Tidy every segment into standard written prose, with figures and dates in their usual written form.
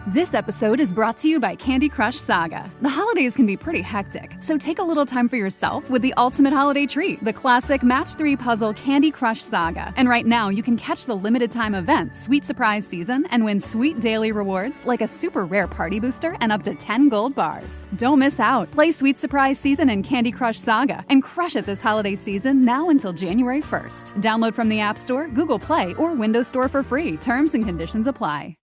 This episode is brought to you by Candy Crush Saga. The holidays can be pretty hectic, so take a little time for yourself with the ultimate holiday treat, the classic Match 3 puzzle Candy Crush Saga. And right now, you can catch the limited time event, Sweet Surprise Season, and win sweet daily rewards like a super rare party booster and up to 10 gold bars. Don't miss out. Play Sweet Surprise Season and Candy Crush Saga and crush it this holiday season now until January 1st. Download from the App Store, Google Play, or Windows Store for free. Terms and conditions apply.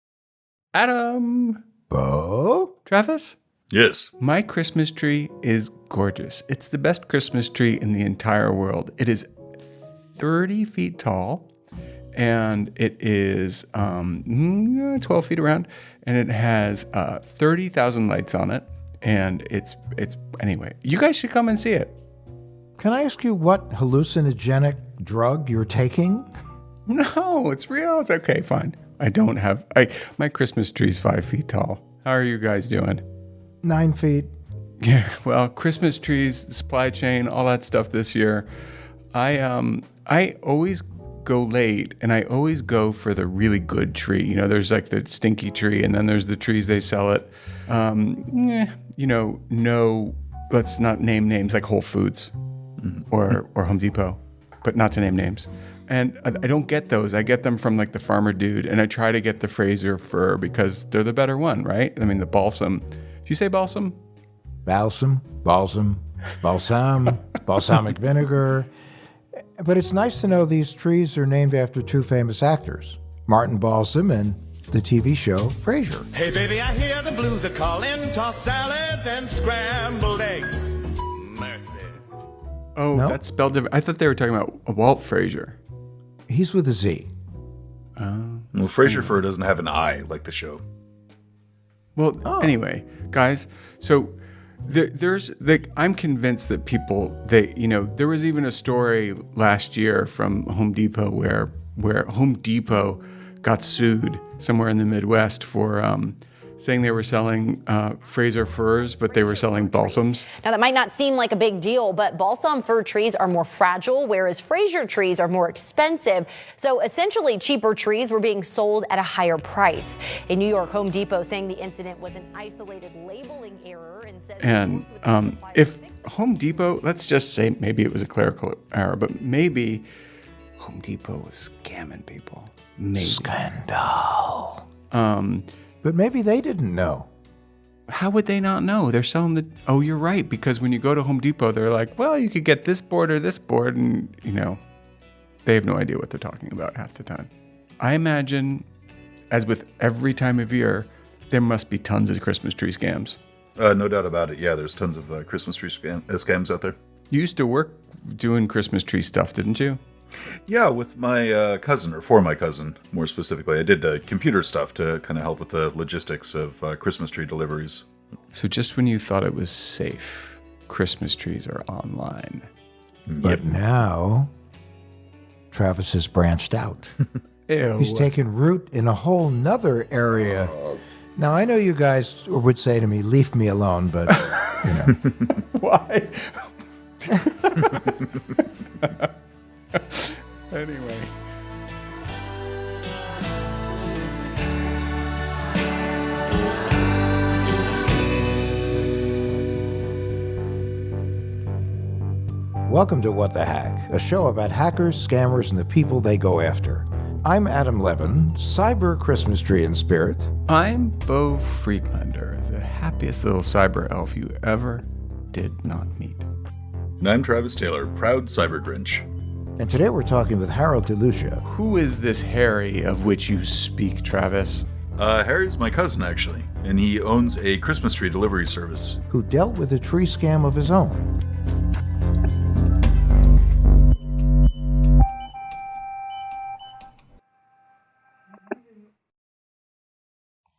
Adam. Bo? Travis? Yes. My Christmas tree is gorgeous. It's the best Christmas tree in the entire world. It is 30 feet tall, and it is 12 feet around, and it has 30,000 lights on it, and it's anyway, you guys should come and see it. Can I ask you what hallucinogenic drug you're taking? No, it's real. It's okay, fine. My Christmas tree's 5 feet tall. How are you guys doing? 9 feet. Yeah, well, Christmas trees, supply chain, all that stuff this year. I always go late, and I always go for the really good tree. You know, there's like the stinky tree, and then there's the trees they sell at, let's not name names, like Whole Foods or Home Depot, but not to name names. And I don't get those. I get them from like the farmer dude, and I try to get the Fraser fir because they're the better one, right? I mean, the balsam. Do you say balsam? Balsamic vinegar. But it's nice to know these trees are named after two famous actors, Martin Balsam and the TV show Frasier. Hey baby, I hear the blues are calling, tossed salads and scrambled eggs. Mercy. Oh, No? that's spelled different. I thought they were talking about Walt Frazier. He's with a Z. Well, Fraser Fur doesn't have an I like the show. Well, Anyway, guys, so I'm convinced that there was even a story last year from Home Depot where Home Depot got sued somewhere in the Midwest for saying they were selling Fraser firs, but they were selling balsams. Now, that might not seem like a big deal, but balsam fir trees are more fragile, whereas Fraser trees are more expensive. So essentially, cheaper trees were being sold at a higher price. In New York, Home Depot saying the incident was an isolated labeling error and says... And if Home Depot, let's just say maybe it was a clerical error, but maybe Home Depot was scamming people. Maybe. Scandal. But maybe they didn't know. How would they not know? They're selling oh, you're right. Because when you go to Home Depot, they're like, well, you could get this board or this board. And, they have no idea what they're talking about half the time. I imagine, as with every time of year, there must be tons of Christmas tree scams. No doubt about it. Yeah, there's tons of Christmas tree scams out there. You used to work doing Christmas tree stuff, didn't you? Yeah, with my cousin, or for my cousin, more specifically. I did computer stuff to kind of help with the logistics of Christmas tree deliveries. So just when you thought it was safe, Christmas trees are online. But now, Travis has branched out. Ew. He's taken root in a whole nother area. Now, I know you guys would say to me, leave me alone, but, Why? Anyway. Welcome to What the Hack, a show about hackers, scammers, and the people they go after. I'm Adam Levin, cyber Christmas tree in spirit. I'm Bo Friedlander, the happiest little cyber elf you ever did not meet. And I'm Travis Taylor, proud cyber Grinch. And today we're talking with Harold DeLucia. Who is this Harry of which you speak, Travis? Harry's my cousin, actually, and he owns a Christmas tree delivery service. Who dealt with a tree scam of his own.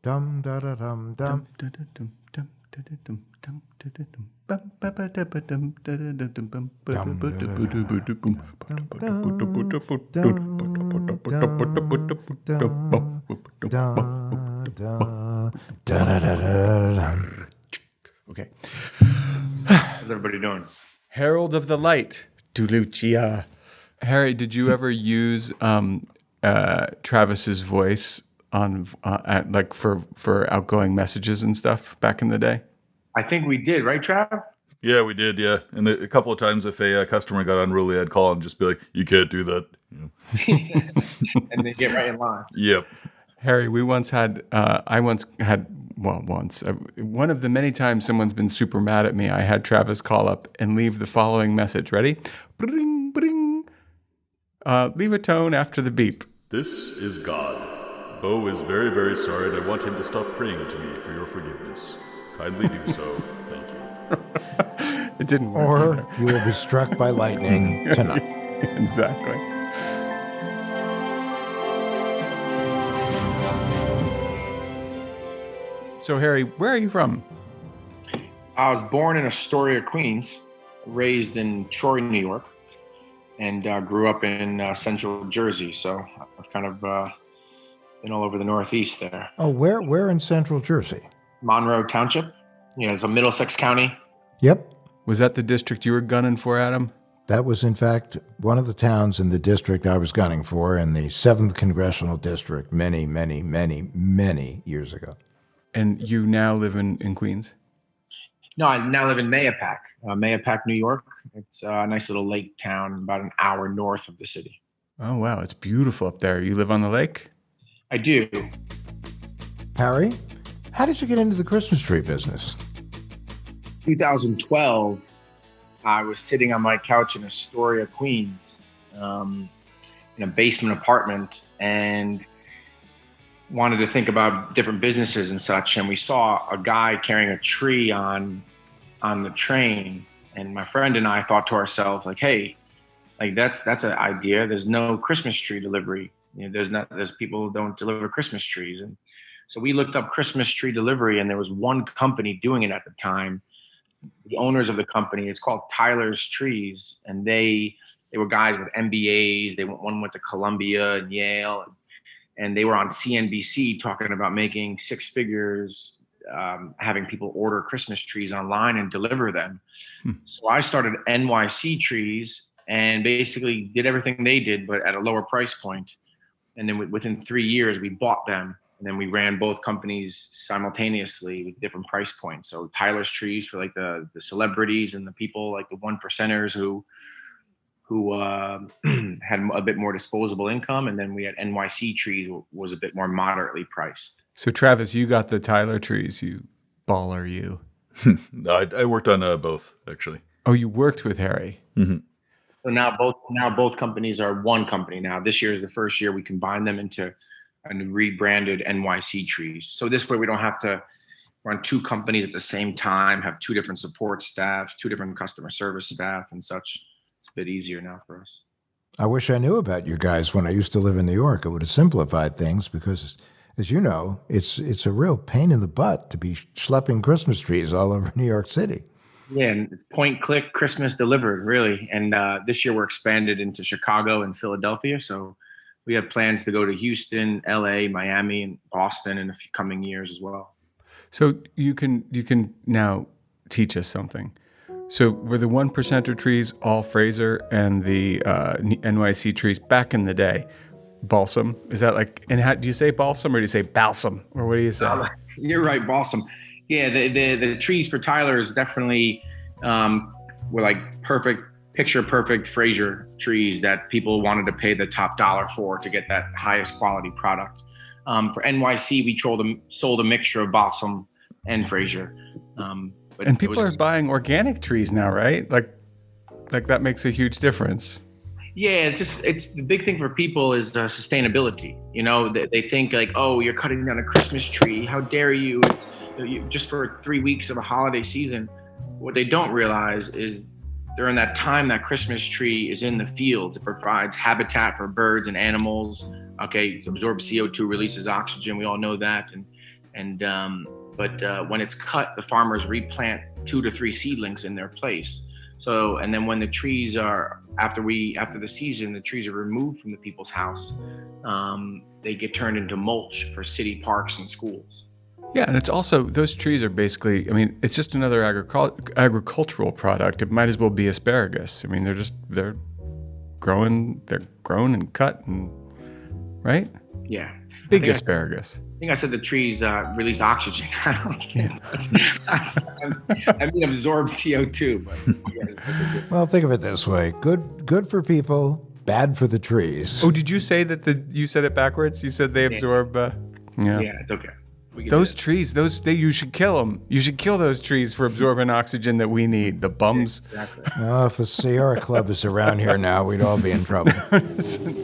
Dum da da dum dum. Okay. How's everybody doing? Herald of the Light, DeLucia. Harry, did you ever use Travis's voice at like for outgoing messages and stuff back in the day? I think we did, right, Trav? Yeah, we did, yeah. And a couple of times if a customer got unruly, I'd call and just be like, you can't do that. And then get right in line. Yep. Harry, we once had, one of the many times someone's been super mad at me, I had Travis call up and leave the following message. Ready? Bring, bring. Leave a tone after the beep. This is God. Bo is very, very sorry, and I want him to stop praying to me for your forgiveness. Kindly do so. Thank you. It didn't work. Or either. you will be struck by lightning tonight. Exactly. So, Harry, where are you from? I was born in Astoria, Queens, raised in Troy, New York, and grew up in central Jersey. So I've kind of been all over the Northeast there. Oh, where in central Jersey? Monroe Township, it's a Middlesex County. Yep. Was that the district you were gunning for, Adam? That was, in fact, one of the towns in the district I was gunning for in the 7th Congressional District many, many, many, many years ago. And you now live in Queens? No, I now live in Mayapack, New York. It's a nice little lake town about an hour north of the city. Oh, wow. It's beautiful up there. You live on the lake? I do. Harry, how did you get into the Christmas tree business? 2012, I was sitting on my couch in Astoria, Queens, in a basement apartment, and wanted to think about different businesses and such. And we saw a guy carrying a tree on the train. And my friend and I thought to ourselves, like, hey, like that's an idea. There's no Christmas tree delivery. There's people who don't deliver Christmas trees. And so we looked up Christmas tree delivery, and there was one company doing it at the time. The owners of the company, it's called Tyler's Trees. And they were guys with MBAs. One went to Columbia and Yale. And they were on CNBC talking about making six figures, having people order Christmas trees online and deliver them. So I started NYC Trees and basically did everything they did, but at a lower price point. And then within 3 years, we bought them. And then we ran both companies simultaneously with different price points. So Tyler's Trees for like the celebrities and the people, like the one percenters who had a bit more disposable income. And then we had NYC Trees, was a bit more moderately priced. So, Travis, you got the Tyler Trees, you baller, you. I worked on both, actually. Oh, you worked with Harry. Mm-hmm. So now both companies are one company now. This year is the first year we combine them into a rebranded NYC Trees. So this way we don't have to run two companies at the same time, have two different support staffs, two different customer service staff and such. It's a bit easier now for us. I wish I knew about you guys when I used to live in New York. It would have simplified things because, as you know, it's a real pain in the butt to be schlepping Christmas trees all over New York City. Yeah, and point, click, Christmas delivered, really. And this year we're expanded into Chicago and Philadelphia. So we have plans to go to Houston, LA, Miami, and Boston in the coming years as well. So you can now teach us something. So were the 1% trees all Fraser and the NYC trees back in the day balsam? Is that like, and how do you say balsam or do you say balsam or what do you say? You're right, balsam. Yeah, the trees for Tyler's definitely were like picture perfect Fraser trees that people wanted to pay the top dollar for to get that highest quality product. For NYC, we sold a mixture of balsam and Fraser. And people are buying organic trees now, right? Like that makes a huge difference. Yeah, it's the big thing for people is sustainability. You know, they think like, oh, you're cutting down a Christmas tree. How dare you? It's just for 3 weeks of a holiday season. What they don't realize is during that time that Christmas tree is in the fields, it provides habitat for birds and animals. Okay, it absorbs CO2, releases oxygen. We all know that. But when it's cut, the farmers replant 2 to 3 seedlings in their place. So, and then when the trees are, after the season, the trees are removed from the people's house, they get turned into mulch for city parks and schools. Yeah, and it's also, those trees are basically, I mean, it's just another agricultural product. It might as well be asparagus. I mean, they're grown and cut, and right? Yeah. Big asparagus. I think I said the trees release oxygen. I mean, absorb CO2. But Well, think of it this way: good for people, bad for the trees. Oh, did you say that you said it backwards? You said they absorb. Yeah, it's okay. Those trees, you should kill them. You should kill those trees for absorbing oxygen that we need. The bums. Yeah, exactly. Well, if the Sierra Club is around here now, we'd all be in trouble.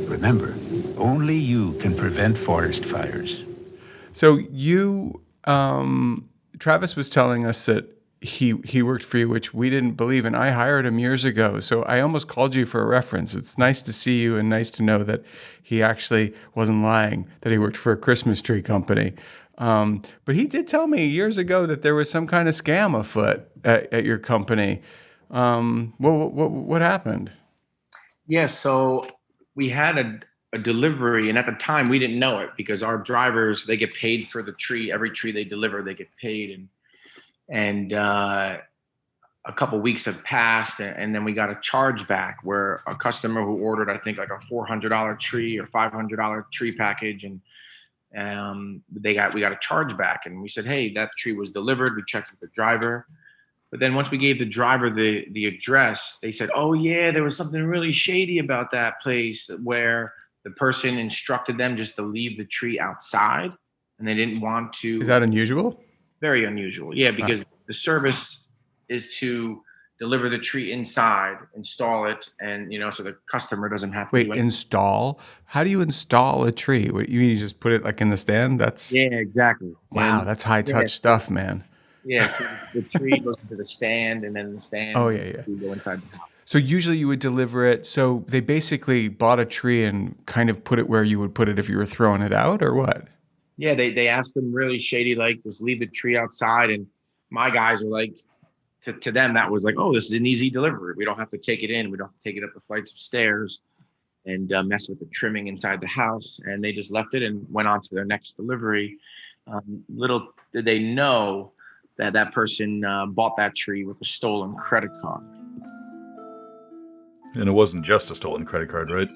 Remember, only you can prevent forest fires. So you, Travis was telling us that he worked for you, which we didn't believe, and I hired him years ago. So I almost called you for a reference. It's nice to see you and nice to know that he actually wasn't lying, that he worked for a Christmas tree company. But he did tell me years ago that there was some kind of scam afoot at your company. What happened? Yeah, so we had a delivery, and at the time we didn't know it because our drivers, they get paid for the tree. Every tree they deliver, they get paid. And a couple weeks have passed, and then we got a charge back where a customer who ordered, I think, like a $400 tree or $500 tree package, and we got a charge back, and we said, hey, that tree was delivered. We checked with the driver, but then once we gave the driver the address, they said, oh yeah, there was something really shady about that place where the person instructed them just to leave the tree outside, and they didn't want to. Is that unusual? Very unusual. Yeah, because the service is to deliver the tree inside, install it, and so the customer doesn't have to. Wait, install? How do you install a tree? What, you mean you just put it like in the stand? Yeah, exactly. Wow, that's high touch stuff, man. Yeah, so the tree goes into the stand, and then the stand. Oh yeah. You go inside the house. So usually you would deliver it. So they basically bought a tree and kind of put it where you would put it if you were throwing it out, or what? Yeah, they asked them really shady, like, just leave the tree outside. And my guys were like, to them, that was like, oh, this is an easy delivery. We don't have to take it in. We don't have to take it up the flights of stairs and mess with the trimming inside the house. And they just left it and went on to their next delivery. Little did they know that person bought that tree with a stolen credit card. And it wasn't just a stolen credit card, right?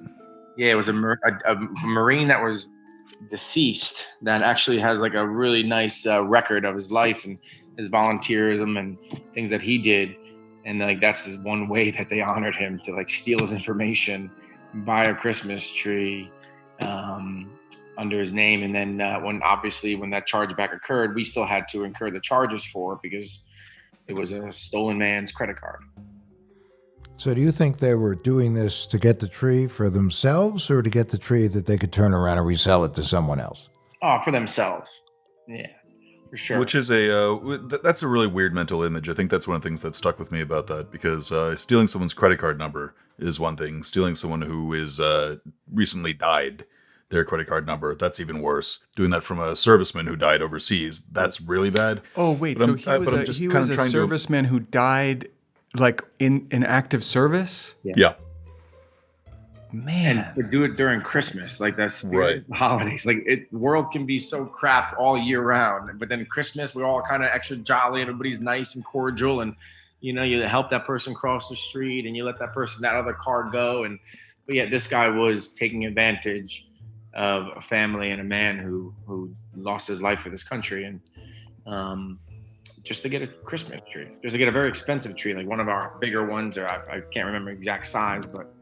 Yeah, it was a Marine that was deceased that actually has like a really nice record of his life and his volunteerism and things that he did. And like, that's his one way that they honored him, to like steal his information, buy a Christmas tree under his name. And then when that chargeback occurred, we still had to incur the charges for it because it was a stolen man's credit card. So do you think they were doing this to get the tree for themselves, or to get the tree that they could turn around and resell it to someone else? Oh, for themselves. Yeah, for sure. Which is that's a really weird mental image. I think that's one of the things that stuck with me about that, because stealing someone's credit card number is one thing. Stealing someone who is recently died, their credit card number, that's even worse. Doing that from a serviceman who died overseas, that's really bad. Oh, wait, so he was a serviceman who died like in active service? Yeah. Man. And to do it during Christmas, like that's right. Holidays. Like the world can be so crap all year round, but then Christmas, we're all kind of extra jolly. Everybody's nice and cordial, and you help that person cross the street, and you let that other car go. But yeah, this guy was taking advantage of a family and a man who lost his life for this country, and just to get a Christmas tree, just to get a very expensive tree, like one of our bigger ones, or I can't remember exact size, but.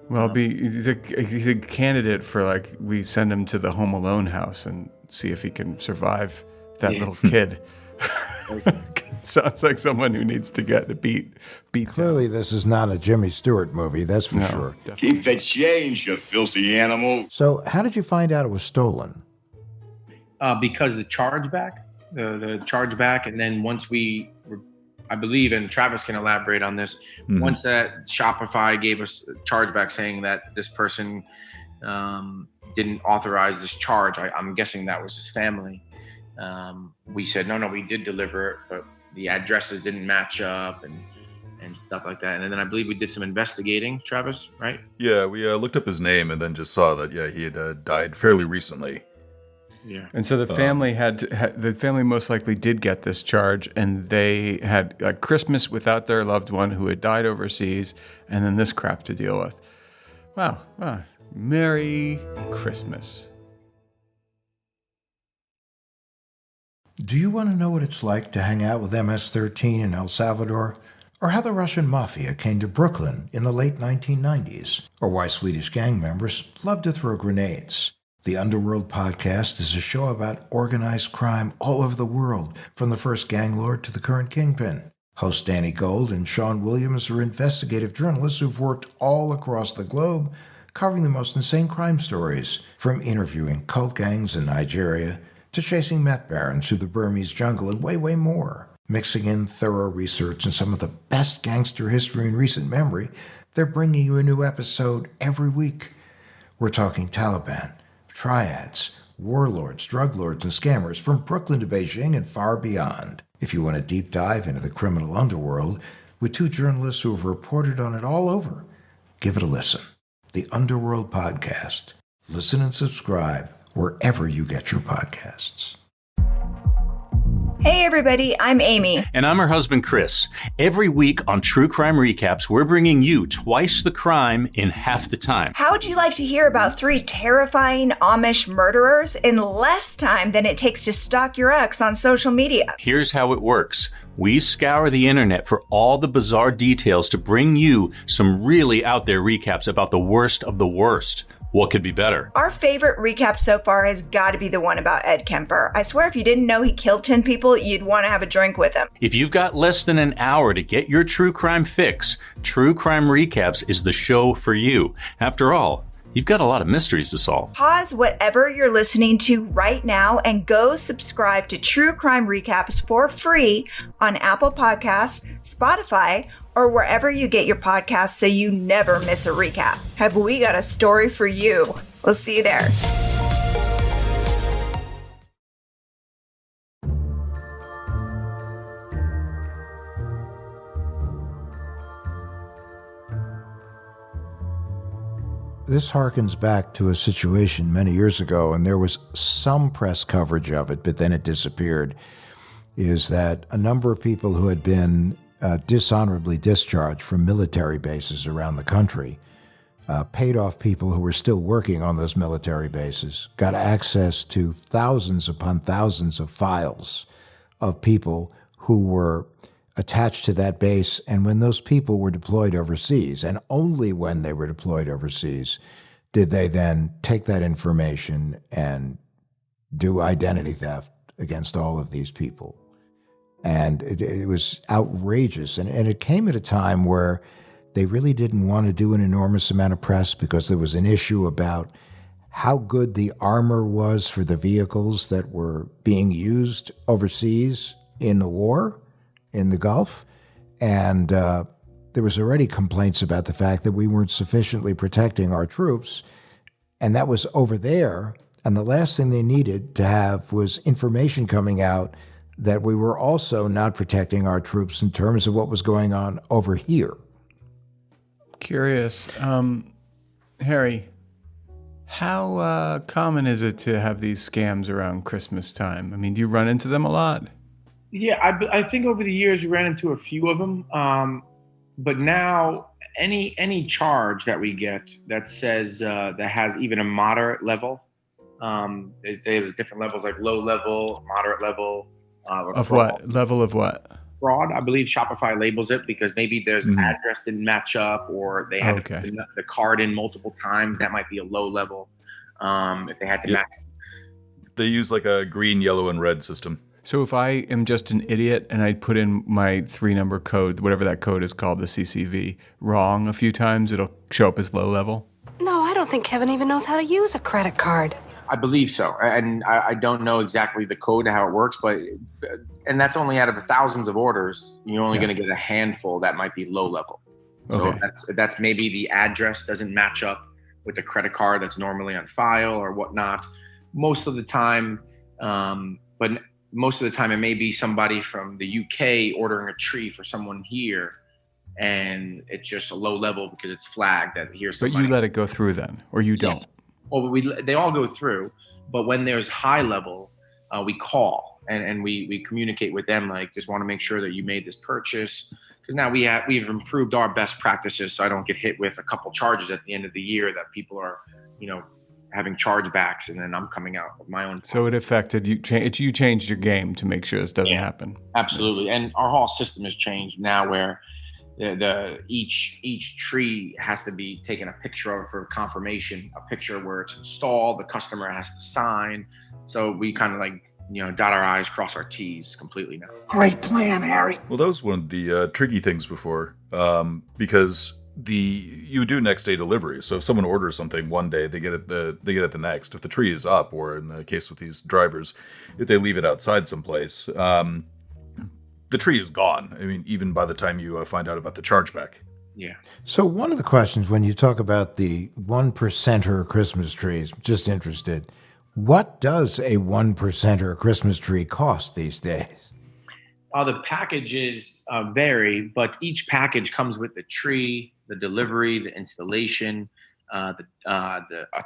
Well, he's a candidate for, like, we send him to the Home Alone house and see if he can survive that little kid. Sounds like someone who needs to get beat. Clearly, this is not a Jimmy Stewart movie, that's for sure. Definitely. Keep the change, you filthy animal. So how did you find out it was stolen? Because the chargeback, and then once I believe, and Travis can elaborate on this, once that Shopify gave us a chargeback saying that this person didn't authorize this charge, I'm guessing that was his family. We said, no, we did deliver it, but the addresses didn't match up and stuff like that. And then I believe we did some investigating, Travis, right? Yeah, we looked up his name and then just saw that, he had died fairly recently. Yeah. And so the family the family most likely did get this charge, and they had a Christmas without their loved one who had died overseas, and then this crap to deal with. Wow. Merry Christmas. Do you want to know what it's like to hang out with MS-13 in El Salvador? Or how the Russian mafia came to Brooklyn in the late 1990s? Or why Swedish gang members love to throw grenades? The Underworld Podcast is a show about organized crime all over the world, from the first gang lord to the current kingpin. Hosts Danny Gold and Sean Williams are investigative journalists who've worked all across the globe, covering the most insane crime stories, from interviewing cult gangs in Nigeria to chasing meth barons through the Burmese jungle and way, way more. Mixing in thorough research and some of the best gangster history in recent memory, they're bringing you a new episode every week. We're talking Taliban, triads, warlords, drug lords, and scammers from Brooklyn to Beijing and far beyond. If you want a deep dive into the criminal underworld with two journalists who have reported on it all over, give it a listen. The Underworld Podcast. Listen and subscribe wherever you get your podcasts. Hey everybody, I'm Amy. And I'm her husband, Chris. Every week on True Crime Recaps, we're bringing you twice the crime in half the time. How would you like to hear about 3 terrifying Amish murderers in less time than it takes to stalk your ex on social media? Here's how it works. We scour the internet for all the bizarre details to bring you some really out there recaps about the worst of the worst. What could be better? Our favorite recap so far has got to be the one about Ed Kemper. I swear if you didn't know he killed 10 people, you'd want to have a drink with him. If you've got less than an hour to get your true crime fix, True Crime Recaps is the show for you. After all, you've got a lot of mysteries to solve. Pause whatever you're listening to right now and go subscribe to True Crime Recaps for free on Apple Podcasts, Spotify, or wherever you get your podcasts so you never miss a recap. Have we got a story for you? We'll see you there. This harkens back to a situation many years ago, and there was some press coverage of it, but then it disappeared, is that a number of people who had been dishonorably discharged from military bases around the country, paid off people who were still working on those military bases, got access to thousands upon thousands of files of people who were attached to that base. And when those people were deployed overseas, and only when they were deployed overseas, did they then take that information and do identity theft against all of these people. And it was outrageous. And it came at a time where they really didn't want to do an enormous amount of press because there was an issue about how good the armor was for the vehicles that were being used overseas in the war in the Gulf. And there was already complaints about the fact that we weren't sufficiently protecting our troops. And that was over there. And the last thing they needed to have was information coming out that we were also not protecting our troops in terms of what was going on over here. Curious. Harry, how common is it to have these scams around Christmas time? I mean, do you run into them a lot? Yeah, I think over the years we ran into a few of them. But now any charge that we get that says that has even a moderate level, there's different levels like low level, moderate level. Of what? Level of what? Fraud. I believe Shopify labels it because maybe there's an address didn't match up, or they had to put the card in multiple times. That might be a low level. If they had to match. They use like a green, yellow, and red system. So if I am just an idiot and I put in my 3-number code, whatever that code is called, the CCV, wrong a few times, it'll show up as low level? No, I don't think Kevin even knows how to use a credit card. I believe so. And I don't know exactly the code, how it works, and that's only out of the thousands of orders, you're only going to get a handful that might be low level. Okay. So that's maybe the address doesn't match up with the credit card that's normally on file or whatnot. Most of the time, it may be somebody from the UK ordering a tree for someone here, and it's just a low level because it's flagged that here's somebody. But you let it go through then, or you don't? Well, they all go through, but when there's high level, we call and we communicate with them, like, just want to make sure that you made this purchase, because now we've improved our best practices, so I don't get hit with a couple charges at the end of the year that people are, having chargebacks, and then I'm coming out with my own. So it affected you. You changed your game to make sure this doesn't happen. Absolutely, and our whole system has changed now, where each tree has to be taken a picture of for confirmation, a picture where it's installed. The customer has to sign. So we kind of like, dot our I's, cross our T's completely now. Great plan, Harry. Well, that was one of the tricky things before, because you do next day delivery. So if someone orders something one day, they get it the next. If the tree is up, or in the case with these drivers, if they leave it outside someplace, the tree is gone. I mean, even by the time you find out about the chargeback. Yeah. So one of the questions when you talk about the 1%er Christmas trees, just interested, what does a 1%er Christmas tree cost these days? The packages vary, but each package comes with the tree, the delivery, the installation, a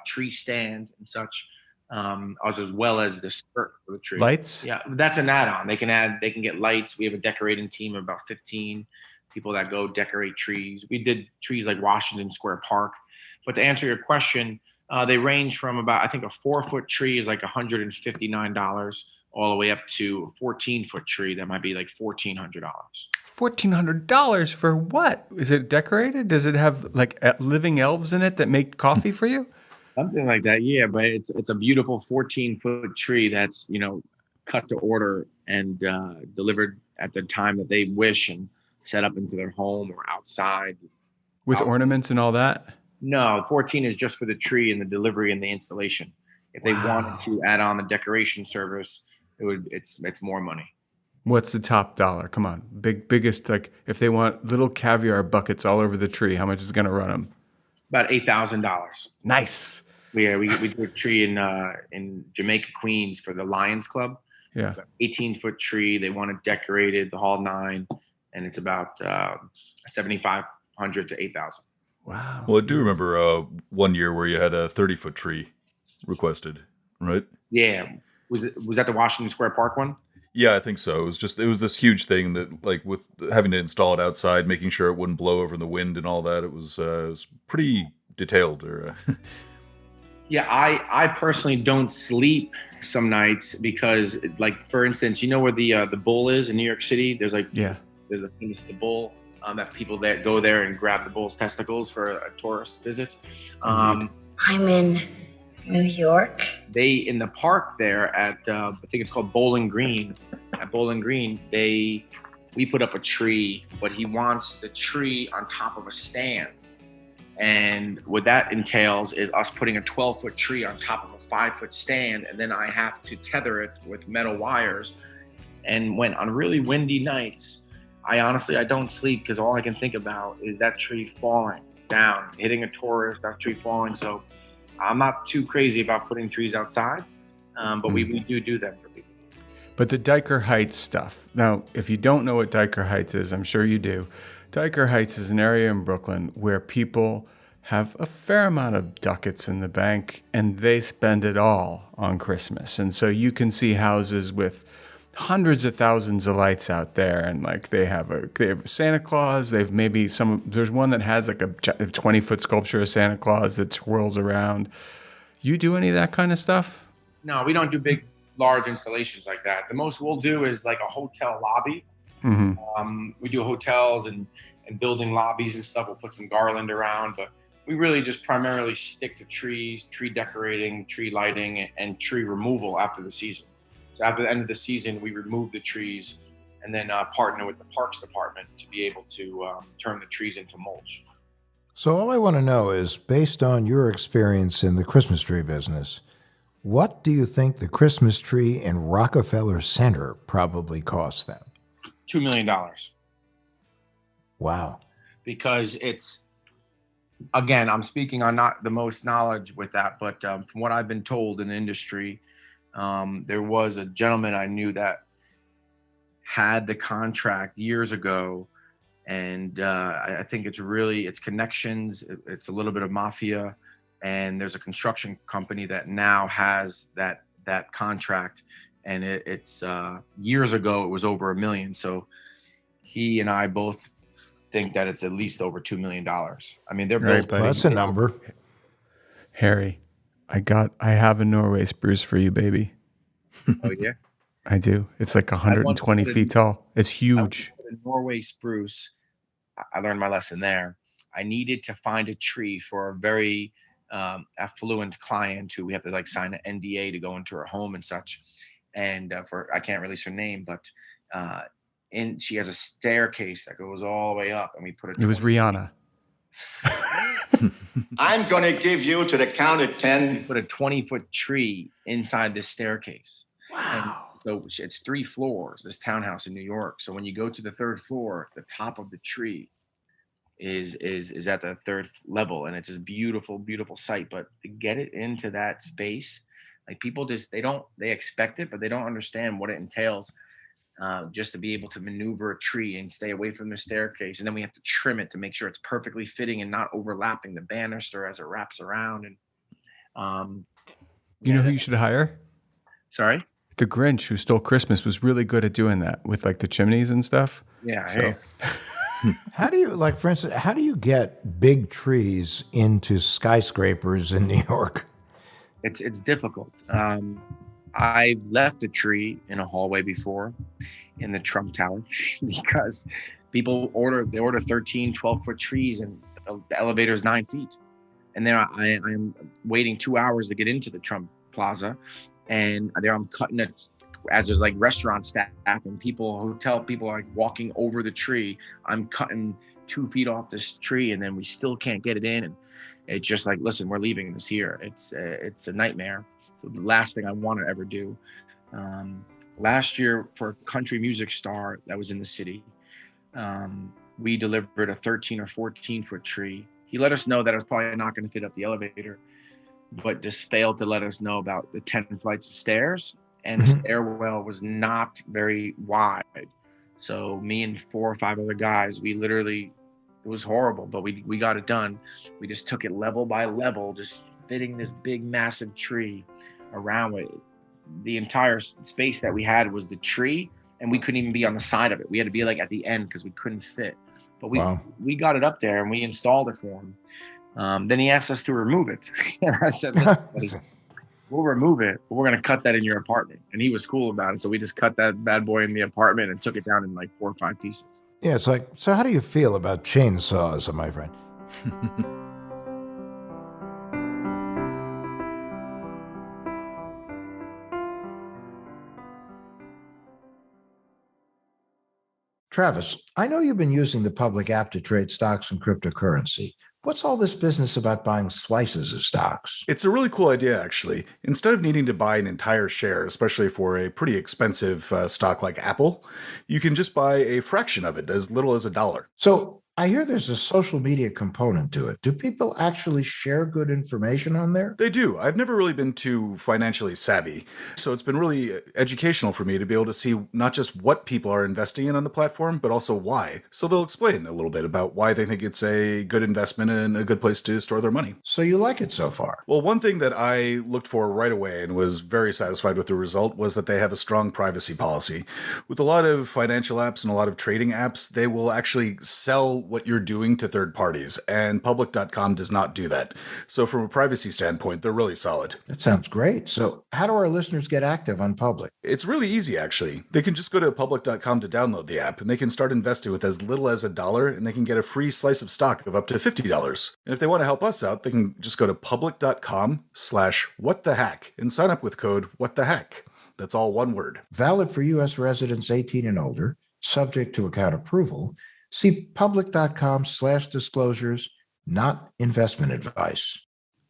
tree stand and such, as well as the skirt for the tree. Lights? Yeah, that's an add-on. They can get lights. We have a decorating team of about 15 people that go decorate trees. We did trees like Washington Square Park. But to answer your question, they range from about, I think a 4-foot tree is like $159, all the way up to a 14-foot tree that might be like $1,400. $1,400 for what? Is it decorated? Does it have like living elves in it that make coffee for you? Something like that, yeah. But it's a beautiful 14-foot tree that's cut to order and delivered at the time that they wish, and set up into their home or outside. With ornaments and all that? No, 14 is just for the tree and the delivery and the installation. If they wanted to add on the decoration service, it's more money. What's the top dollar? Come on, biggest, like if they want little caviar buckets all over the tree, how much is it going to run them? About $8,000. Nice. We do a tree in Jamaica, Queens for the Lions Club. Yeah. 18-foot tree. They want it decorated, the whole nine, and it's about $7,500 to $8,000. Wow. Well, I do remember one year where you had a 30-foot tree requested, right? Yeah. Was that the Washington Square Park one? Yeah, I think so. It was this huge thing that, like, with having to install it outside, making sure it wouldn't blow over in the wind and all that. It was pretty detailed. Yeah, I personally don't sleep some nights because, like, for instance, where the bull is in New York City? There's a famous the bull that people that go there and grab the bull's testicles for a tourist visit. I'm in New York. They, in the park there at I think it's called Bowling Green. At Bowling Green, we put up a tree, but he wants the tree on top of a stand. And what that entails is us putting a 12-foot tree on top of a 5-foot stand, and then I have to tether it with metal wires. And when on really windy nights, I don't sleep because all I can think about is that tree falling down, hitting a tourist, that tree falling. So I'm not too crazy about putting trees outside, but we do that for people. But the Diker Heights stuff. Now, if you don't know what Diker Heights is, I'm sure you do. Diker Heights is an area in Brooklyn where people have a fair amount of ducats in the bank, and they spend it all on Christmas. And so you can see houses with hundreds of thousands of lights out there, and like they have a Santa Claus. There's one that has like a 20-foot sculpture of Santa Claus that swirls around. You do any of that kind of stuff? No, we don't do big, large installations like that. The most we'll do is like a hotel lobby. Mm-hmm. We do hotels and building lobbies and stuff. We'll put some garland around, but we really just primarily stick to trees, tree decorating, tree lighting, and tree removal after the season. So after the end of the season, we remove the trees and then partner with the Parks Department to be able to turn the trees into mulch. So all I want to know is, based on your experience in the Christmas tree business, what do you think the Christmas tree in Rockefeller Center probably costs them? $2 million. Wow. Because it's, again, I'm speaking on not the most knowledge with that, but from what I've been told in the industry, there was a gentleman I knew that had the contract years ago, and I think it's connections, it's a little bit of mafia, and there's a construction company that now has that contract, and it's years ago it was over $1 million. So he and I both think that it's at least over $2 million. I mean, they're both. Well, that's a number. Harry, I have a Norway spruce for you, baby. Oh yeah, I do. It's like 120 feet tall. It's huge. A Norway spruce. I learned my lesson there. I needed to find a tree for a very affluent client who we have to like sign an NDA to go into her home and such. And I can't release her name, but she has a staircase that goes all the way up, and we put It was Rihanna. I'm going to give you to the count of 10. We put a 20-foot tree inside this staircase. Wow. And so it's 3 floors, this townhouse in New York. So when you go to the 3rd floor, the top of the tree is at the 3rd level, and it's this beautiful, beautiful sight. But to get it into that space, like people just they expect it, but they don't understand what it entails. Just to be able to maneuver a tree and stay away from the staircase, and then we have to trim it to make sure it's perfectly fitting and not overlapping the banister as it wraps around. And you know who you should hire? Sorry, the Grinch who stole Christmas was really good at doing that with like the chimneys and stuff. Yeah. So. How do you, like, for instance, how do you get big trees into skyscrapers in New York? It's difficult. I've left a tree in a hallway before in the Trump Tower because people order 13, 12-foot trees, and the elevator is 9 feet. And then I'm waiting 2 hours to get into the Trump Plaza, and there I'm cutting it as there's like restaurant staff and hotel people are like walking over the tree. I'm cutting 2 feet off this tree, and then we still can't get it in. And it's just like, listen, we're leaving this here. It's a nightmare. So the last thing I want to ever do. Last year, for a country music star that was in the city, we delivered a 13 or 14-foot tree. He let us know that it was probably not going to fit up the elevator, but just failed to let us know about the 10 flights of stairs, and the stairwell was not very wide. So me and 4 or 5 other guys, it was horrible, but we got it done. We just took it level by level, just fitting this big, massive tree around it. The entire space that we had was the tree, and we couldn't even be on the side of it. We had to be like at the end because we couldn't fit. But we got it up there and we installed it for him. Then he asked us to remove it. And I said, we'll remove it, but we're going to cut that in your apartment. And he was cool about it. So we just cut that bad boy in the apartment and took it down in like 4 or 5 pieces. Yeah, it's like, so how do you feel about chainsaws, my friend? Travis, I know you've been using the public app to trade stocks and cryptocurrency. What's all this business about buying slices of stocks? It's a really cool idea, actually. Instead of needing to buy an entire share, especially for a pretty expensive stock like Apple, you can just buy a fraction of it, as little as $1. So I hear there's a social media component to it. Do people actually share good information on there? They do. I've never really been too financially savvy, so it's been really educational for me to be able to see not just what people are investing in on the platform, but also why. So they'll explain a little bit about why they think it's a good investment and a good place to store their money. So you like it so far? Well, one thing that I looked for right away and was very satisfied with the result was that they have a strong privacy policy. With a lot of financial apps and a lot of trading apps, they will actually sell what you're doing to third parties, and public.com does not do that. So from a privacy standpoint, they're really solid. That sounds great. So how do our listeners get active on Public? It's really easy, actually. They can just go to public.com to download the app, and they can start investing with as little as $1, and they can get a free slice of stock of up to $50. And if they want to help us out, they can just go to public.com/whatthehack and sign up with code whatthehack. That's all one word. Valid for U.S. residents 18 and older, subject to account approval. See public.com/disclosures, not investment advice.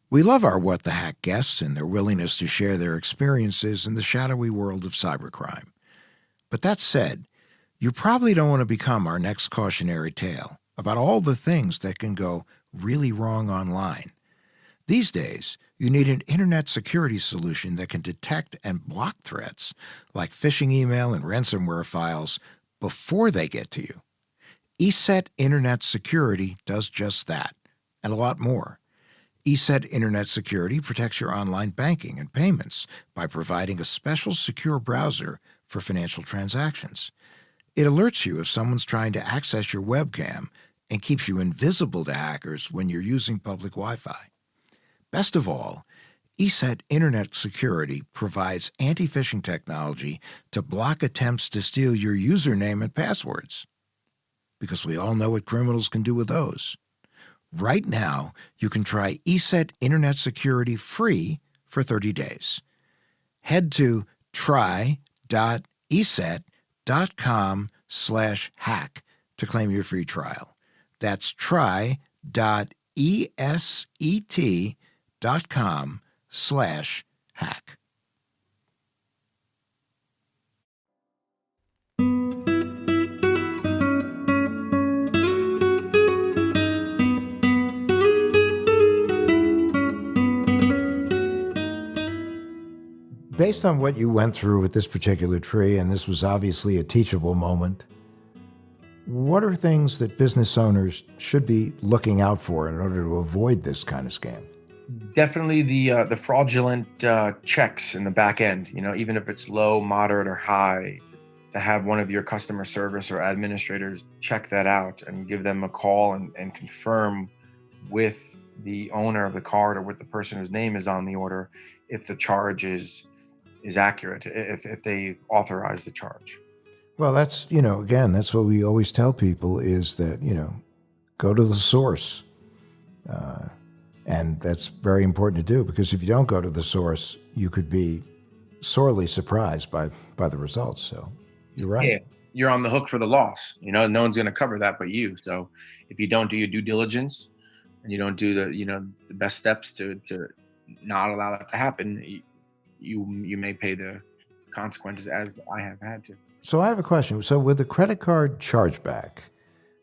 We love our What the Hack guests and their willingness to share their experiences in the shadowy world of cybercrime. But that said, you probably don't want to become our next cautionary tale about all the things that can go really wrong online. These days, you need an internet security solution that can detect and block threats like phishing email and ransomware files before they get to you. ESET Internet Security does just that, and a lot more. ESET Internet Security protects your online banking and payments by providing a special secure browser for financial transactions. It alerts you if someone's trying to access your webcam and keeps you invisible to hackers when you're using public Wi-Fi. Best of all, ESET Internet Security provides anti-phishing technology to block attempts to steal your username and passwords. Because we all know what criminals can do with those. Right now, you can try ESET Internet Security free for 30 days. Head to try.eset.com/hack to claim your free trial. That's try.eset.com/hack. Based on what you went through with this particular tree, and this was obviously a teachable moment, what are things that business owners should be looking out for in order to avoid this kind of scam? Definitely the fraudulent checks in the back end. Even if it's low, moderate, or high, to have one of your customer service or administrators check that out and give them a call and confirm with the owner of the card or with the person whose name is on the order if the charge is accurate, if they authorize the charge. Well, that's, again, that's what we always tell people is that, go to the source. And that's very important to do, because if you don't go to the source, you could be sorely surprised by the results. So you're right. Yeah, you're on the hook for the loss. No one's going to cover that but you. So if you don't do your due diligence and you don't do the best steps to not allow that to happen, you may pay the consequences, as I have had to. So I have a question. So with a credit card chargeback,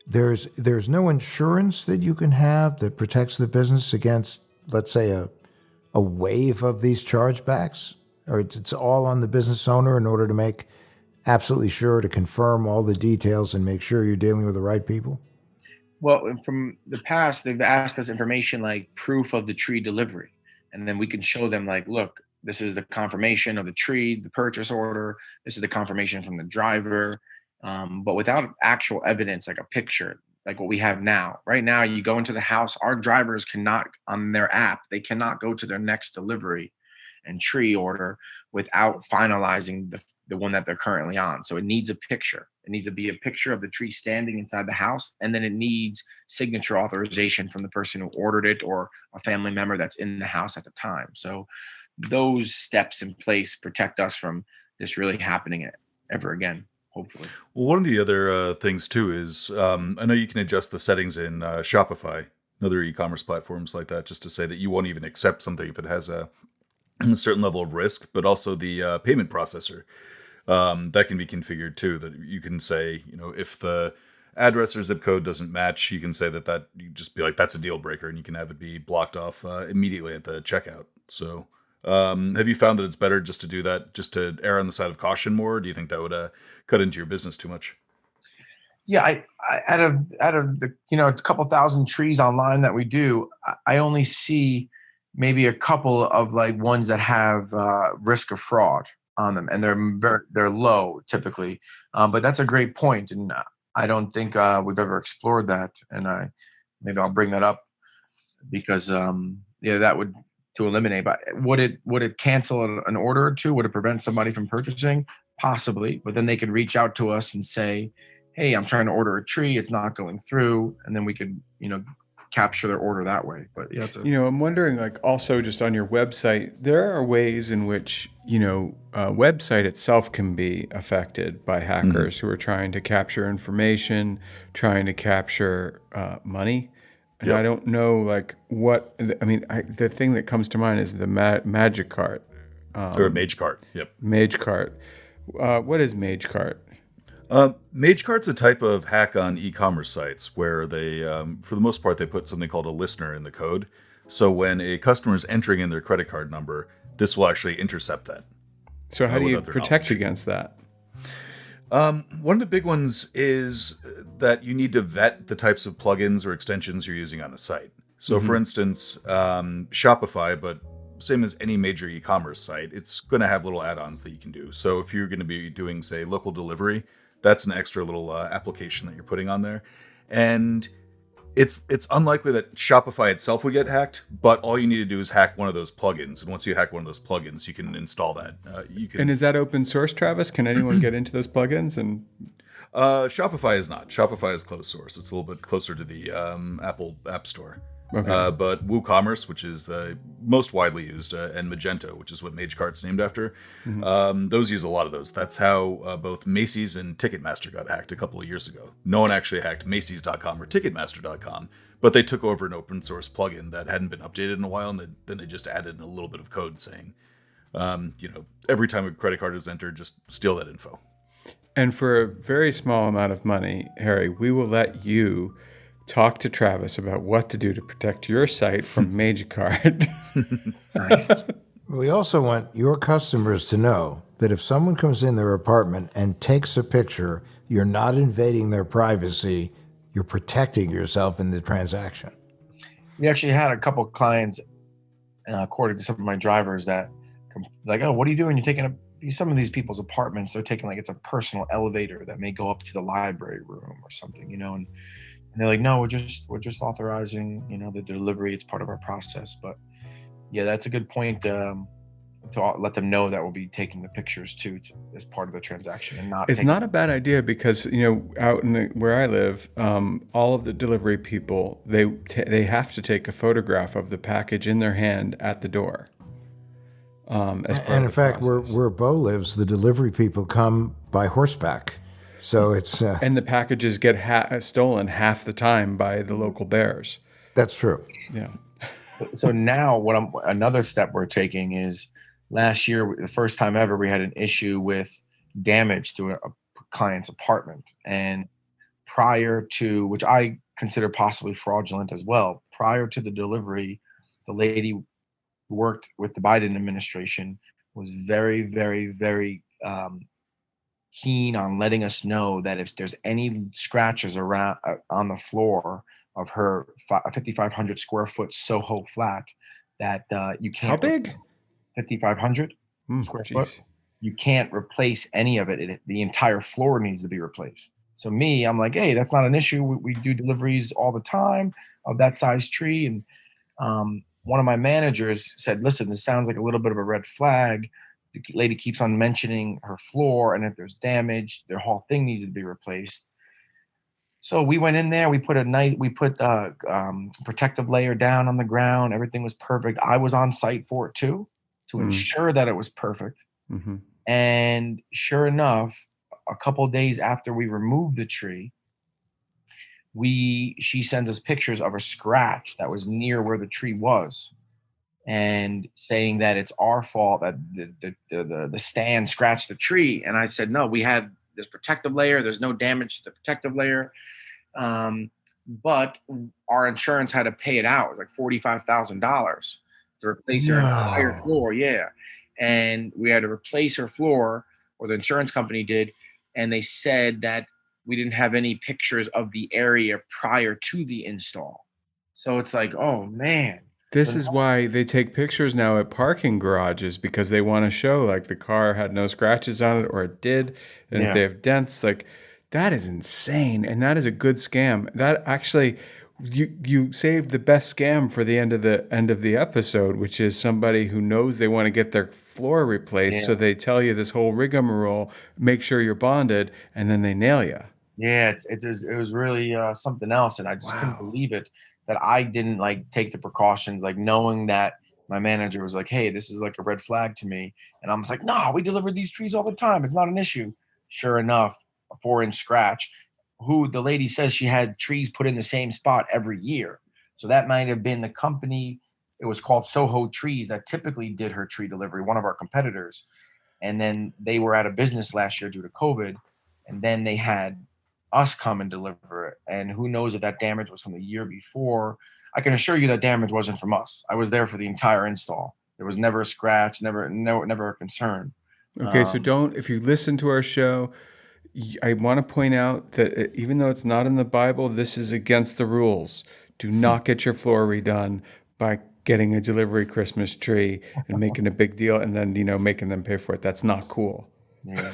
there's no insurance that you can have that protects the business against, let's say, a wave of these chargebacks? Or it's all on the business owner in order to make absolutely sure to confirm all the details and make sure you're dealing with the right people? Well, from the past, they've asked us information like proof of the tree delivery. And then we can show them like, look, this is the confirmation of the tree, the purchase order. This is the confirmation from the driver. But without actual evidence, like a picture, like what we have now. Right now, you go into the house, our drivers cannot, on their app, they cannot go to their next delivery and tree order without finalizing the one that they're currently on. So it needs a picture. It needs to be a picture of the tree standing inside the house. And then it needs signature authorization from the person who ordered it or a family member that's in the house at the time. So those steps in place protect us from this really happening ever again, hopefully. Well, one of the other things too is I know you can adjust the settings in Shopify and other e-commerce platforms like that, just to say that you won't even accept something if it has a certain level of risk, but also the payment processor. That can be configured too, that you can say, if the address or zip code doesn't match, you can say that you just be like, that's a deal breaker, and you can have it be blocked off immediately at the checkout. So have you found that it's better just to do that, just to err on the side of caution more? Or do you think that would cut into your business too much? Yeah, I out of the a couple thousand trees online that we do, I only see maybe a couple of like ones that have risk of fraud on them, and they're low typically. But that's a great point, and I don't think we've ever explored that. And maybe I'll bring that up because that would to eliminate. But would it cancel an order or two? Would it prevent somebody from purchasing? Possibly, but then they could reach out to us and say, "Hey, I'm trying to order a tree. It's not going through," and then we could capture their order that way. But yeah, I'm wondering, like, also just on your website, there are ways in which a website itself can be affected by hackers who are trying to capture information, trying to capture money. And I don't know, like, the thing that comes to mind is the Magic Cart. Or Mage Cart, yep. Mage Cart. What is Mage Cart? Mage Cart's a type of hack on e-commerce sites where they, for the most part, they put something called a listener in the code. So when a customer is entering in their credit card number, this will actually intercept that. So how do you protect against that? One of the big ones is that you need to vet the types of plugins or extensions you're using on a site. So for instance, Shopify, but same as any major e-commerce site, it's going to have little add-ons that you can do. So if you're going to be doing, say, local delivery, that's an extra little application that you're putting on there. And It's unlikely that Shopify itself would get hacked, but all you need to do is hack one of those plugins, and once you hack one of those plugins, you can install that. And is that open source, Travis? Can anyone get into those plugins? And Shopify is not. Shopify is closed source. It's a little bit closer to the Apple App Store. Okay. But WooCommerce, which is the most widely used, and Magento, which is what MageCart's named after, those use a lot of those. That's how both Macy's and Ticketmaster got hacked a couple of years ago. No one actually hacked Macy's.com or Ticketmaster.com, but they took over an open source plugin that hadn't been updated in a while, and then they just added a little bit of code saying, every time a credit card is entered, just steal that info. And for a very small amount of money, Harry, we will let you talk to Travis about what to do to protect your site from MageCard. Nice. We also want your customers to know that if someone comes in their apartment and takes a picture, you're not invading their privacy, you're protecting yourself in the transaction. We actually had a couple of clients, according to some of my drivers, that like, oh, what are you doing? You're taking some of these people's apartments, they're taking like it's a personal elevator that may go up to the library room or something, and they're like, no, we're just authorizing, the delivery. It's part of our process. But yeah, that's a good point to let them know that we'll be taking the pictures too as part of the transaction and not. It's not a bad idea because out in where I live, all of the delivery people they have to take a photograph of the package in their hand at the door. And in fact, where Bo lives, the delivery people come by horseback. So it's and the packages get stolen half the time by the local bears. That's true. Yeah. So now another step we're taking is last year, the first time ever, we had an issue with damage to a client's apartment. And prior to, which I consider possibly fraudulent as well, prior to the delivery, the lady who worked with the Biden administration was very, very, very keen on letting us know that if there's any scratches around on the floor of her 5,500 square foot Soho flat, that you can't. How big? 5,500 square foot. You can't replace any of it. The entire floor needs to be replaced. So I'm like, hey, that's not an issue. We do deliveries all the time of that size tree. And one of my managers said, listen, this sounds like a little bit of a red flag. The lady keeps on mentioning her floor, and if there's damage, their whole thing needs to be replaced. So we went in there. We put a protective layer down on the ground. Everything was perfect. I was on site for it too, to ensure that it was perfect. Mm-hmm. And sure enough, a couple of days after we removed the tree, she sends us pictures of a scratch that was near where the tree was, and saying that it's our fault that the stand scratched the tree. And I said, no, we had this protective layer. There's no damage to the protective layer. But our insurance had to pay it out. It was like $45,000 to replace her entire floor. Yeah. And we had to replace her floor, or the insurance company did. And they said that we didn't have any pictures of the area prior to the install. So it's like, oh man. This is why they take pictures now at parking garages, because they want to show like the car had no scratches on it, or it did. And if they have dents, like that is insane. And that is a good scam. That actually, you saved the best scam for the end of the episode, which is somebody who knows they want to get their floor replaced. So they tell you this whole rigmarole, make sure you're bonded, and then they nail you. Yeah, it was really something else. And I just couldn't believe it that I didn't take the precautions, knowing that my manager was like, hey, this is like a red flag to me. And I was like, no, we deliver these trees all the time. It's not an issue. Sure enough, a 4-inch scratch, who the lady says she had trees put in the same spot every year. So that might have been the company. It was called Soho Trees that typically did her tree delivery, one of our competitors. And then they were out of business last year due to COVID. And then they had us come and deliver it. And who knows if that damage was from the year before. I can assure you that damage wasn't from us. I was there for the entire install. There was never a scratch, never a concern. Okay, so if you listen to our show, I want to point out that even though it's not in the Bible, this is against the rules. Do not get your floor redone by getting a delivery Christmas tree and making a big deal and then, making them pay for it. That's not cool. Yeah.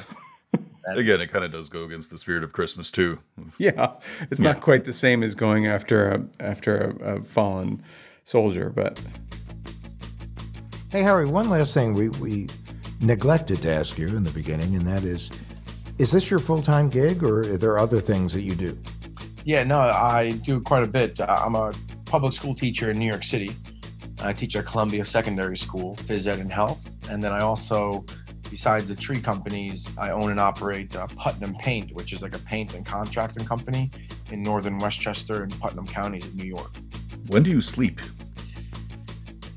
Again, it kind of does go against the spirit of Christmas too. Yeah, it's not quite the same as going after a fallen soldier, but. Hey, Harry, one last thing we neglected to ask you in the beginning, and that is this your full-time gig, or are there other things that you do? Yeah, no, I do quite a bit. I'm a public school teacher in New York City. I teach at Columbia Secondary School, phys ed and health. And then I also, besides the tree companies, I own and operate Putnam Paint, which is like a paint and contracting company in northern Westchester and Putnam counties in New York. When do you sleep?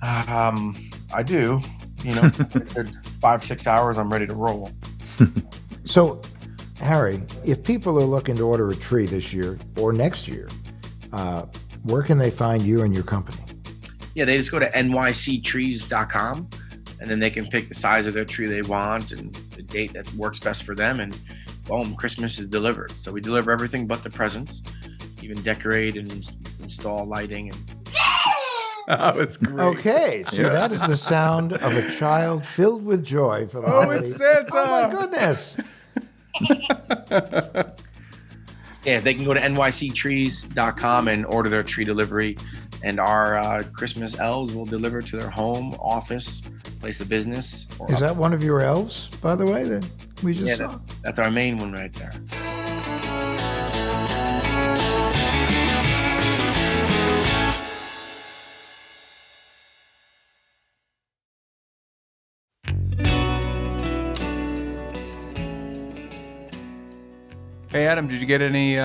I do. 5-6 hours, I'm ready to roll. So, Harry, if people are looking to order a tree this year or next year, where can they find you and your company? Yeah, they just go to nyctrees.com, and then they can pick the size of their tree they want and the date that works best for them, and boom, Christmas is delivered. So we deliver everything but the presents, even decorate and install lighting. Oh, it's great. Okay, so that is the sound of a child filled with joy for the holiday. It's Santa! Oh, my goodness! Yeah, they can go to nyctrees.com and order their tree delivery, and our Christmas elves will deliver to their home, office, place of business. Is that one of your elves, by the way, that we just saw? That's our main one right there. Hey, Adam, did you get any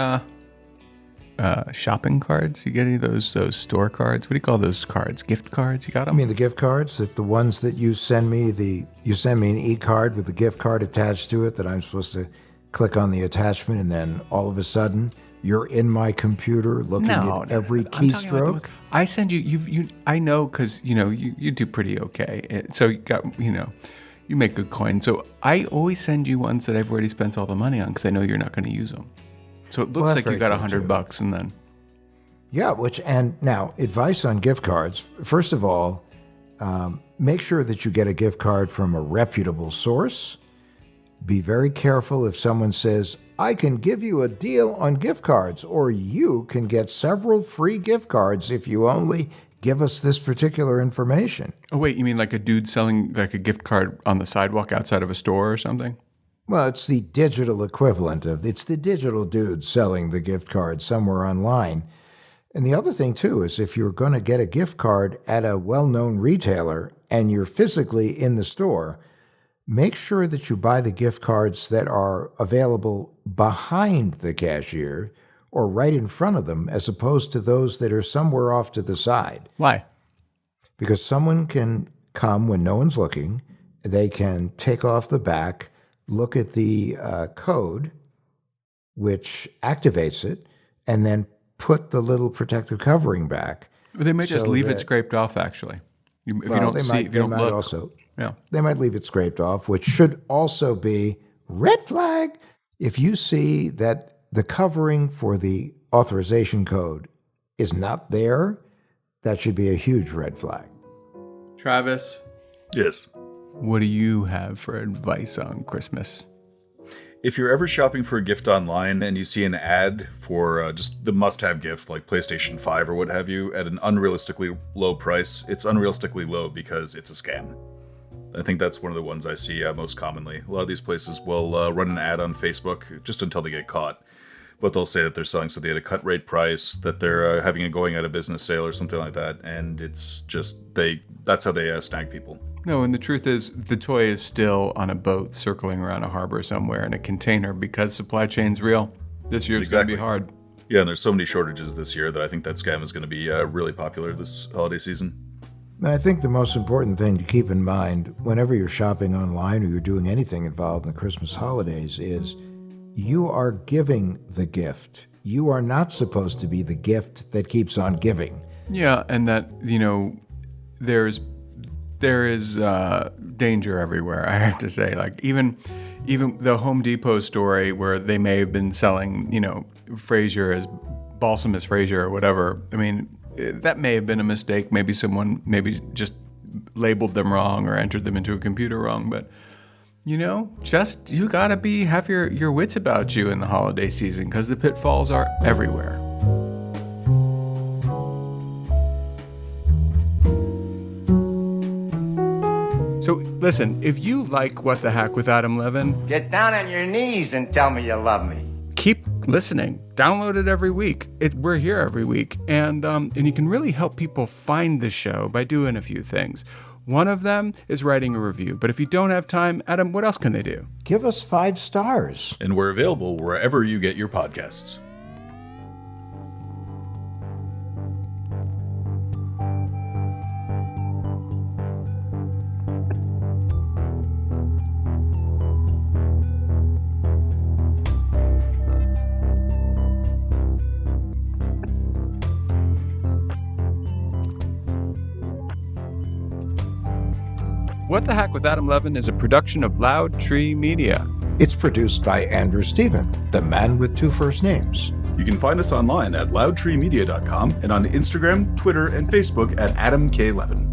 shopping cards? You get any of those store cards? What do you call those cards? Gift cards? You got them? I mean the gift cards, the ones that you send me, you send me an e-card with the gift card attached to it that I'm supposed to click on the attachment, and then all of a sudden you're in my computer looking at every keystroke. I send you. I know because you do pretty okay. So you got you make good coin. So I always send you ones that I've already spent all the money on because I know you're not going to use them. So it looks like you got $100 and then. Yeah, and now advice on gift cards. First of all, make sure that you get a gift card from a reputable source. Be very careful if someone says, I can give you a deal on gift cards, or you can get several free gift cards if you only give us this particular information. Oh, wait, you mean like a dude selling like a gift card on the sidewalk outside of a store or something? Well, it's the digital equivalent it's the digital dude selling the gift card somewhere online. And the other thing, too, is if you're going to get a gift card at a well-known retailer and you're physically in the store, make sure that you buy the gift cards that are available behind the cashier or right in front of them, as opposed to those that are somewhere off to the side. Why? Because someone can come when no one's looking, they can take off the back, look at the code, which activates it, and then put the little protective covering back. Well, they may just leave it scraped off, actually. If you don't see, if you don't look. Also, yeah. They might leave it scraped off, which should also be red flag. If you see that the covering for the authorization code is not there, that should be a huge red flag. Travis? Yes. What do you have for advice on Christmas? If you're ever shopping for a gift online and you see an ad for just the must-have gift like PlayStation 5 or what have you at an unrealistically low price, it's unrealistically low because it's a scam. I think that's one of the ones I see most commonly. A lot of these places will run an ad on Facebook just until they get caught. But they'll say that they're selling something at a cut rate price, that they're having a going out of business sale or something like that. And it's just, that's how they snag people. No, and the truth is the toy is still on a boat circling around a harbor somewhere in a container because supply chain's real. This year's going to be hard. Yeah, and there's so many shortages this year that I think that scam is going to be really popular this holiday season. I think the most important thing to keep in mind whenever you're shopping online or you're doing anything involved in the Christmas holidays is you are giving the gift. You are not supposed to be the gift that keeps on giving. Yeah, and that, there is danger everywhere, I have to say. Like even the Home Depot story where they may have been selling, Fraser as balsam as Fraser or whatever. I mean, that may have been a mistake. Maybe someone just labeled them wrong or entered them into a computer wrong. But you know, just you gotta have your wits about you in the holiday season, because the pitfalls are everywhere. So listen, if you like What the Hack with Adam Levin, Get down on your knees and tell me you love me. keep listening. Download it every week. We're here every week, and you can really help people find the show by doing a few things. One of them is writing a review. But if you don't have time, Adam, what else can they do? Give us 5 stars. And we're available wherever you get your podcasts. What the Hack with Adam Levin is a production of Loud Tree Media. It's produced by Andrew Stephen, the man with 2 first names. You can find us online at loudtreemedia.com and on Instagram, Twitter, and Facebook at Adam K. Levin.